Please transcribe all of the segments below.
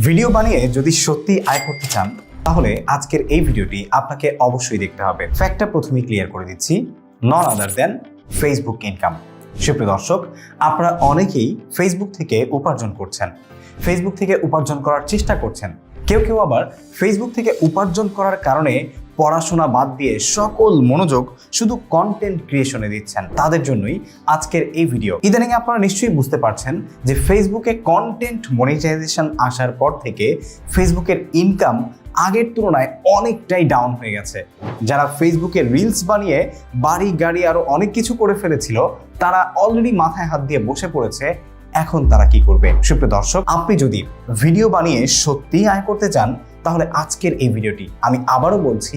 Video বানিয়ে যদি সত্যি আয় করতে চান তাহলে আজকের এই ভিডিওটি আপনাকে অবশ্যই দেখতে হবে। ফ্যাক্টটা প্রথমেই ক্লিয়ার করে দিচ্ছি, নন আদার দেন ফেসবুক ইনকাম। সুপ্রিয় দর্শক, আপনারা অনেকেই ফেসবুক থেকে উপার্জন করছেন, ফেসবুক থেকে উপার্জন করার চেষ্টা করছেন। কেউ কেউ আবার ফেসবুক থেকে উপার্জন করার কারণে পড়াশোনা বাদ দিয়ে সকল মনোযোগ শুধু কন্টেন্ট ক্রিয়েশনে দিচ্ছেন। তাদের জন্যই আজকের এই ভিডিও। ইদানিং আপনারা নিশ্চয়ই বুঝতে পারছেন যে ফেসবুকে কন্টেন্ট মনিটাইজেশন আসার পর থেকে ফেসবুকের ইনকাম আগের তুলনায় অনেকটাই ডাউন হয়ে গেছে। যারা ফেসবুকে রিলস বানিয়ে বাড়ি গাড়ি আরো অনেক কিছু করে ফেলেছিল, তারা অলরেডি মাথায় হাত দিয়ে বসে পড়েছে এখন তারা কি করবে। সুপ্রিয় দর্শক, আপনি যদি ভিডিও বানিয়ে সত্যিই আয় করতে চান তাহলে আজকের এই ভিডিওটি আমি আবারও বলছি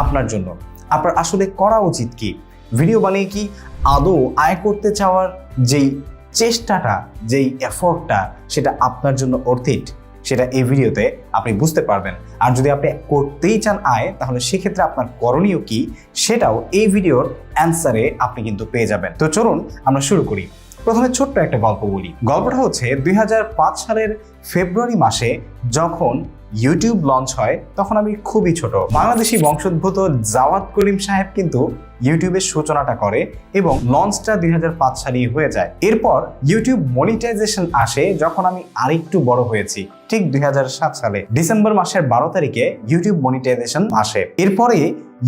আপনার জন্য। আপনার আসলে করা উচিত কি, ভিডিও বানিয়ে কি আদৌ আয় করতে চাওয়ার যেই চেষ্টাটা, যেই এফোর্টটা, সেটা আপনার জন্য অর্থিত, সেটা এই ভিডিওতে আপনি বুঝতে পারবেন। আর যদি আপনি করতেই চান আয়, তাহলে সেক্ষেত্রে আপনার করণীয় কি সেটাও এই ভিডিওর অ্যান্সারে আপনি কিন্তু পেয়ে যাবেন। তো চলুন আমরা শুরু করি। প্রথমে ছোট্ট একটা গল্প বলি। গল্পটা হচ্ছে 2005 সালের ফেব্রুয়ারি মাসে যখন ইউটিউব লঞ্চ হয়, তখন আমি খুবই ছোট। বাংলাদেশি বংশোদ্ভূত জাওয়াদ করিম সাহেব কিন্তু ইউটিউবের সূচনাটা করে এবং লঞ্চটা 2005 সালেই হয়ে যায়। এরপর ইউটিউব মনিটাইজেশন আসে যখন আমি আরেকটু বড় হয়েছি, ঠিক 2007 সালে ডিসেম্বর মাসের 12 তারিখে ইউটিউব মনিটাইজেশন আসে। এরপরে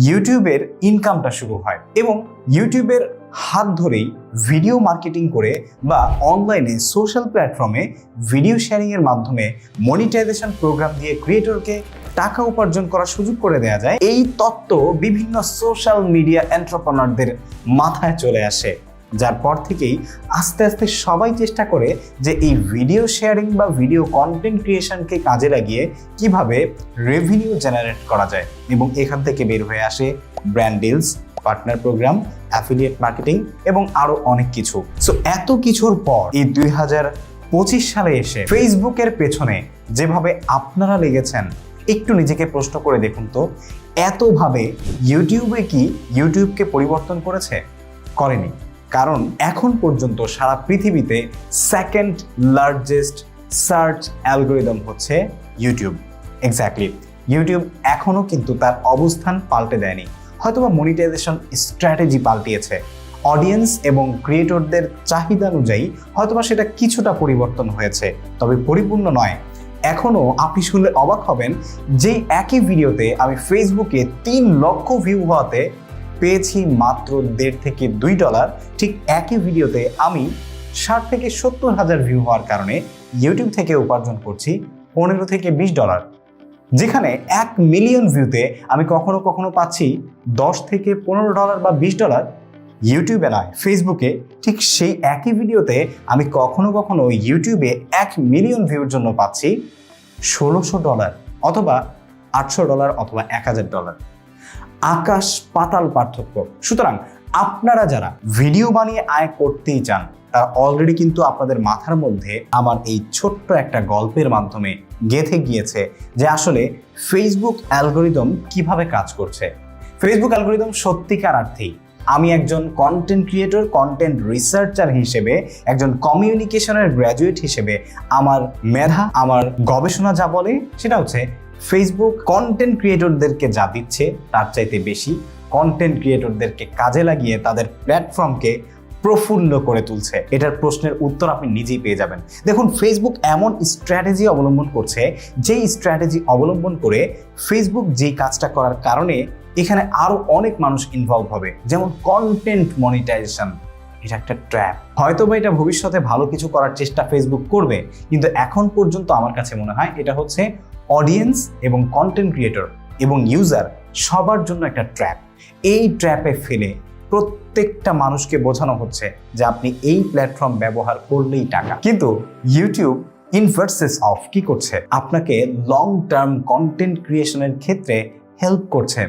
ইউটিউবের ইনকামটা শুরু হয় এবং ইউটিউবের হাত ধরেই ভিডিও মার্কেটিং করে বা অনলাইনে সোশ্যাল প্ল্যাটফর্মে ভিডিও শেয়ারিং এর মাধ্যমে মনিটাইজেশন প্রোগ্রাম দিয়ে ক্রিয়েটরকে টাকা উপার্জন করার সুযোগ করে দেওয়া যায়। এই তত্ত্ব বিভিন্ন সোশ্যাল মিডিয়া এন্টারপ্রেনারদের মাথায় চলে আসে, যার পর থেকেই আস্তে আস্তে সবাই চেষ্টা করে যে এই ভিডিও শেয়ারিং বা ভিডিও কন্টেন্ট ক্রিয়েশনকে কাজে লাগিয়ে কিভাবে রেভিনিউ জেনারেট করা যায়, এবং এখান থেকে বের হয়ে আসে brand deals, partner program, affiliate marketing এবং আরো অনেক কিছু। সো এত কিছুর পর এই 2025 সালে এসে ফেসবুকের পেছনে যেভাবে আপনারা লেগেছেন, একটু নিজেকে প্রশ্ন করে দেখুন তো, এতভাবে ইউটিউবে কি ইউটিউবকে পরিবর্তন করেছে? করেনি। কারণ এখন পর্যন্ত সারা পৃথিবীতে সেকেন্ড লার্জেস্ট সার্চ অ্যালগোরিদম হচ্ছে ইউটিউব। এক্স্যাক্টলি, ইউটিউব এখনো কিন্তু তার অবস্থান পাল্টে দেয়নি। হয়তোবা মনিটাইজেশন স্ট্র্যাটেজি পাল্টিয়েছে, অডিয়েন্স এবং ক্রিয়েটরদের চাহিদা অনুযায়ী হয়তোবা সেটা কিছুটা পরিবর্তন হয়েছে, তবে পরিপূর্ণ নয়। এখনো আপনি শুনলে অবাক হবেন যে একই ভিডিওতে আমি ফেসবুকে 3 লক্ষ ভিউ হওয়াতে পেয়েছি মাত্র $1.5 থেকে $2। ঠিক একই ভিডিওতে আমি 60 থেকে 70 হাজার ভিউ হওয়ার কারণে ইউটিউব থেকে উপার্জন করছি $15 থেকে $20। যেখানে 1 মিলিয়ন ভিউতে আমি কখনো কখনো পাচ্ছি $10 থেকে $15 বা $20, ইউটিউবে নয় ফেসবুকে। ঠিক সেই একই ভিডিওতে আমি কখনো কখনো ইউটিউবে 1 মিলিয়ন ভিউর জন্য পাচ্ছি $1600 অথবা $800 অথবা $1000। আকাশ পাতাল পার্থক্য। সুতরাং আপনারা যারা ভিডিও বানিয়ে আয় করতেই চান, তারা অলরেডি কিন্তু আপনাদের মাথার মধ্যে আমার এই ছোট্ট একটা গল্পের মাধ্যমে গেঁথে গিয়েছে যে আসলে ফেসবুক অ্যালগোরিদম কিভাবে কাজ করছে। ফেসবুক অ্যালগোরিদম সত্যিকার অর্থেই আমি একজন কন্টেন্ট ক্রিয়েটর, কন্টেন্ট রিসার্চার হিসেবে, একজন কমিউনিকেশনের গ্র্যাজুয়েট হিসেবে আমার মেধা, আমার গবেষণা যা বলে সেটা হচ্ছে ফেসবুক কন্টেন্ট ক্রিয়েটরদেরকে যা দিচ্ছে তার চাইতে বেশি কন্টেন্ট ক্রিয়েটরদেরকে কাজে লাগিয়ে তাদের প্ল্যাটফর্মকে প্রফুল্ল করে তুলছে। এটার প্রশ্নের উত্তর আপনি নিজেই পেয়ে যাবেন। দেখুন, ফেসবুক এমন স্ট্র্যাটেজি অবলম্বন করছে, যেই স্ট্র্যাটেজি অবলম্বন করে ফেসবুক যেই কাজটা করার কারণে এখানে আরো অনেক মানুষ ইনভলভ হবে, যেমন কন্টেন্ট মনিটাইজেশন। এটা একটা ট্র্যাপ। হয়তো বা এটা ভবিষ্যতে ভালো কিছু করার চেষ্টা ফেসবুক করবে, কিন্তু এখন পর্যন্ত আমার কাছে মনে হয় এটা হচ্ছে অডিয়েন্স এবং কন্টেন্ট ক্রিয়েটর এবং ইউজার সবার জন্য একটা ট্র্যাপ। এই ট্র্যাপে ফেলে প্রত্যেকটা মানুষকে বোঝানো হচ্ছে যে আপনি এই প্ল্যাটফর্ম ব্যবহার করলেই টাকা। কিন্তু ইউটিউব ইনভার্সেস অফ কি করছে? আপনাকে লং টার্ম কন্টেন্ট ক্রিয়েশনের ক্ষেত্রে হেল্প করছে।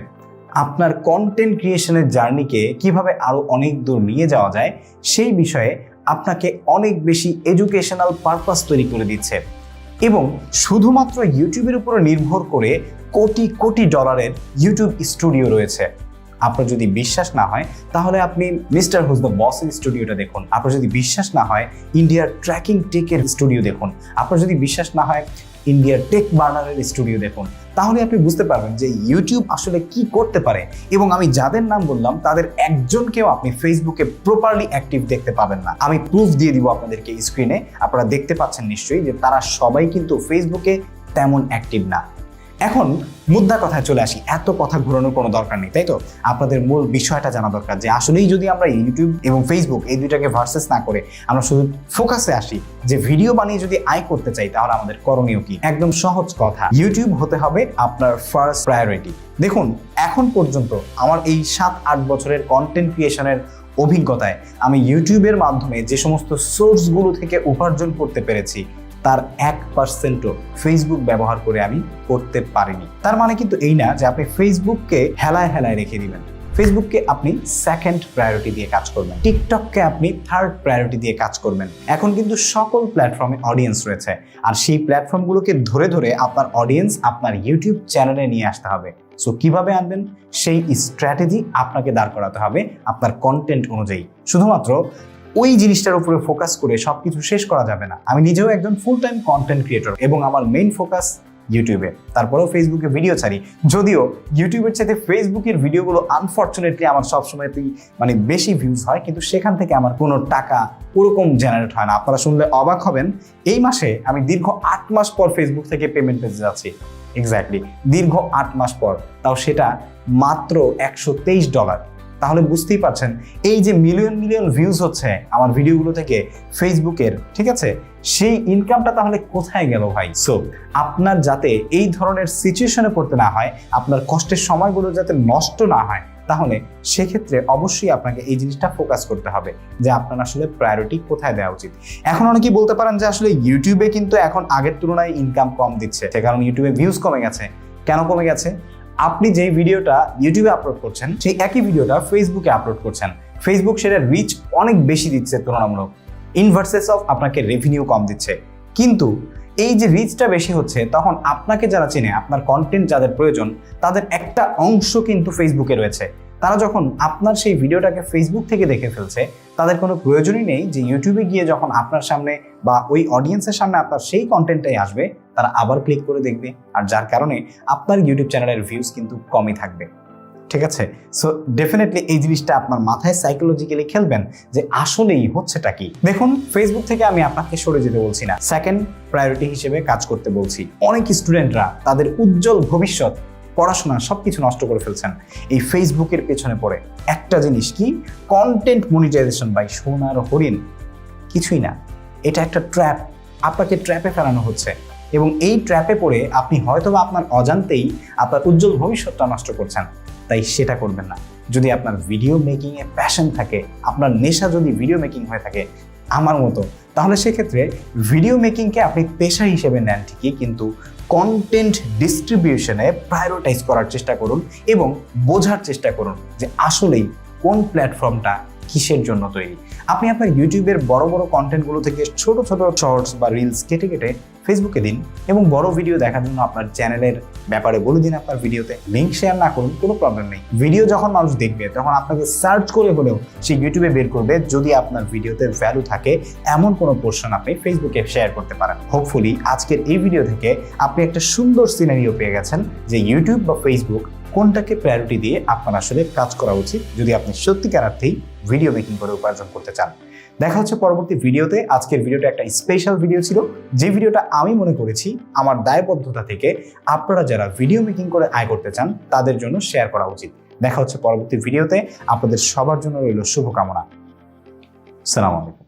আপনার কন্টেন্ট ক্রিয়েশনের জার্নিকে কিভাবে আরো অনেক দূর নিয়ে যাওয়া যায় সেই বিষয়ে আপনাকে অনেক বেশি এডুকেশনাল পারপাস তৈরি করে দিচ্ছে। এবং শুধুমাত্র ইউটিউবের উপর নির্ভর করে কোটি কোটি ডলারের ইউটিউব স্টুডিও রয়েছে। আপনার যদি বিশ্বাস না হয় তাহলে আপনি মিস্টার হুজ দ্য বসের স্টুডিওটা দেখুন। আপনার যদি বিশ্বাস না হয় ইন্ডিয়ার ট্র্যাকিং টেকের স্টুডিও দেখুন। আপনার যদি বিশ্বাস না হয় ইন্ডিয়ার টেক বার্নারের স্টুডিও দেখুন, তাহলে আপনি বুঝতে পারবেন যে ইউটিউব আসলে কি করতে পারে। এবং আমি যাদের নাম বললাম তাদের একজনকেও আপনি ফেসবুকে প্রপারলি অ্যাক্টিভ দেখতে পাবেন না। আমি প্রুফ দিয়ে দিব আপনাদেরকে স্ক্রিনে, আপনারা দেখতে পাচ্ছেন নিশ্চয়ই যে তারা সবাই কিন্তু ফেসবুকে তেমন অ্যাক্টিভ না। এখন মুদ্রা কথায় চলে আসি, এত কথা ঘোরানোর কোনো দরকার নেই, তাই তো? আপনাদের মূল বিষয়টা জানা দরকার যে আসলেই যদি আমরা ইউটিউব এবং ফেসবুক এই দুইটাকে ভার্সেস না করে আমরা শুধু ফোকাসে আসি যে ভিডিও বানিয়ে যদি আয় করতে চাই, তাহলে আমাদের করণীয় কি? একদম সহজ কথা, ইউটিউব হতে হবে আপনার ফার্স্ট প্রায়োরিটি। দেখুন, এখন পর্যন্ত আমার এই 7-8 বছরের কন্টেন্ট ক্রিয়েশনের অভিজ্ঞতায় আমি ইউটিউবের মাধ্যমে যে সমস্ত সোর্সগুলো থেকে উপার্জন করতে পেরেছি তার 1%ও ফেসবুক ব্যবহার করে আমি করতে পারিনি। তার মানে কিন্তু এই না যে আপনি ফেসবুককে হেলায় হেলায় রেখে দিবেন। ফেসবুককে আপনি সেকেন্ড প্রায়োরিটি দিয়ে কাজ করবেন, টিকটককে আপনি থার্ড প্রায়োরিটি দিয়ে কাজ করবেন। এখন কিন্তু সকল প্ল্যাটফর্মে অডিয়েন্স রয়েছে, আর সেই প্ল্যাটফর্মগুলোকে ধরে ধরে আপনার অডিয়েন্স আপনার ইউটিউব চ্যানেলে নিয়ে আসতে হবে। সো কিভাবে আনবেন, সেই স্ট্র্যাটেজি আপনাকে দাঁড় করাতে হবে আপনার কন্টেন্ট অনুযায়ী। শুধুমাত্র ওই জিনিসটার উপরে ফোকাস করে সবকিছু শেষ করা যাবে না। আমি নিজেও একজন ফুল টাইম কন্টেন্ট ক্রিয়েটর এবং আমার মেইন ফোকাস ইউটিউবে, তারপরেও ফেসবুকে ভিডিও ছাড়ি। যদিও ইউটিউবের চাইতে ফেসবুকের ভিডিওগুলো আনফর্চুনেটলি আমার সবসময়তেই বেশি ভিউজ হয়, কিন্তু সেখান থেকে আমার কোনো টাকা ওরকম জেনারেট হয় না। আপনারা শুনলে অবাক হবেন, এই মাসে আমি দীর্ঘ 8 মাস পর ফেসবুক থেকে পেমেন্ট পেতে যাচ্ছি। এক্স্যাক্টলি দীর্ঘ 8 মাস পর, তাও সেটা মাত্র $123। তাহলে বুঝতেই পারছেন এই যে মিলিয়ন মিলিয়ন ভিউজ হচ্ছে আমার ভিডিওগুলো থেকে ফেসবুকের, ঠিক আছে, সেই ইনকামটা তাহলে কোথায় গেল ভাই? সো আপনার যাতে এই ধরনের সিচুয়েশনে পড়তে না হয়, আপনার কষ্টের সময়গুলো যাতে নষ্ট না হয়, তাহলে সেক্ষেত্রে অবশ্যই আপনাকে এই জিনিসটা ফোকাস করতে হবে যে আপনার আসলে প্রায়োরিটি কোথায় দেওয়া উচিত। এখন অনেকেই বলতে পারেন যে আসলে ইউটিউবে কিন্তু এখন আগের তুলনায় ইনকাম কম দিচ্ছে, কারণ ইউটিউবে ভিউজ কমে গেছে। কেন কমে গেছে? আপনি যে ভিডিওটা ইউটিউবে আপলোড করছেন সেই একই ভিডিওটা ফেসবুকে আপলোড করছেন, ফেসবুক সেটা রিচ অনেক বেশি দিচ্ছে তুলনামূলক, ইনভার্সেস অফ আপনাকে রেভিনিউ কম দিচ্ছে। কিন্তু এই যে রিচটা বেশি হচ্ছে, তখন আপনাকে যারা চেনে, আপনার কন্টেন্ট যাদের প্রয়োজন, তাদের একটা অংশ কিন্তু ফেসবুকে রয়েছে। তারা যখন আপনার সেই ভিডিওটাকে ফেসবুক থেকে দেখে ফেলছে, তাদের কোনো প্রয়োজনই নেই যে ইউটিউবে গিয়ে যখন আপনার সামনে বা ওই অডিয়েন্সের সামনে আপনার সেই কন্টেন্টটাই আসবে, তারা আবার ক্লিক করে দেখবে, আর যার কারণে আপনার ইউটিউব চ্যানেলের ভিউজ কিন্তু কমই থাকবে। ঠিক আছে? সো ডেফিনেটলি এই জিনিসটা আপনার মাথায় সাইকোলজিক্যালি খেলবেন যে আসলেই হচ্ছেটা কি। দেখুন, ফেসবুক থেকে আমি আপনাকে সরে যেতে বলছি না, সেকেন্ড প্রায়োরিটি হিসেবে কাজ করতে বলছি। অনেক স্টুডেন্টরা তাদের উজ্জ্বল ভবিষ্যৎ, পড়াশোনা সবকিছু নষ্ট করে ফেলছেন এই ফেসবুকের পেছনে পড়ে। একটা জিনিস কি, কন্টেন্ট মনিটাইজেশন। বাই সোনার হরিণ, কিছুই না, এটা একটা ট্র্যাপ। আপনাকে ট্র্যাপে ফেলানো হচ্ছে এবং এই ট্র্যাপে পড়ে আপনি হয়তোবা আপনার অজান্তেই আপনার উজ্জ্বল ভবিষ্যৎটা নষ্ট করছেন। তাই সেটা করবেন না। যদি আপনার ভিডিও মেকিং এ প্যাশন থাকে, আপনার নেশা যদি ভিডিও মেকিং হয়ে থাকে আমার মতো, তাহলে সেক্ষেত্রে ভিডিও মেকিংকে আপনি পেশা হিসেবে নেন ঠিকই, কিন্তু কন্টেন্ট ডিস্ট্রিবিউশনে প্রায়োরিটাইজ করার চেষ্টা করুন এবং বোঝার চেষ্টা করুন যে আসলেই কোন প্ল্যাটফর্মটা কিসের জন্য তৈরি। আপনি আপনার ইউটিউবের বড় বড় কন্টেন্টগুলো থেকে ছোট ছোট শর্টস বা রিলস কেটে কেটে ফেসবুকে দিন এবং বড় ভিডিও দেখার জন্য আপনার চ্যানেলের ব্যাপারে বলে দিন আপনার ভিডিওতে। লিঙ্ক শেয়ার না করুন, কোনো প্রবলেম নেই। ভিডিও যখন মানুষ দেখবে তখন আপনাকে সার্চ করে হলেও সে ইউটিউবে বের করবে যদি আপনার ভিডিওতে ভ্যালু থাকে এমন কোনো পোর্শন আপনি ফেসবুকে শেয়ার করতে পারেন। হোপফুলি আজকের এই ভিডিও থেকে আপনি একটা সুন্দর সিনারিও পেয়ে গেছেন যে ইউটিউব বা ফেসবুক কোনটাকে প্রায়োরিটি দিয়ে আপনার আসলে কাজ করা উচিত যদি আপনি সত্যিকার অর্থেই ভিডিও মেকিং করে উপার্জন করতে চান। দেখা হচ্ছে পরবর্তী ভিডিওতে। আজকের ভিডিওটা একটা স্পেশাল ভিডিও ছিল, যে ভিডিওটা আমি মনে করেছি আমার দায়বদ্ধতা থেকে আপনারা যারা ভিডিও মেকিং করে আয় করতে চান তাদের জন্য শেয়ার করা উচিত। দেখা হচ্ছে পরবর্তী ভিডিওতে। আপনাদের সবার জন্য রইল শুভকামনা। আসসালামু আলাইকুম।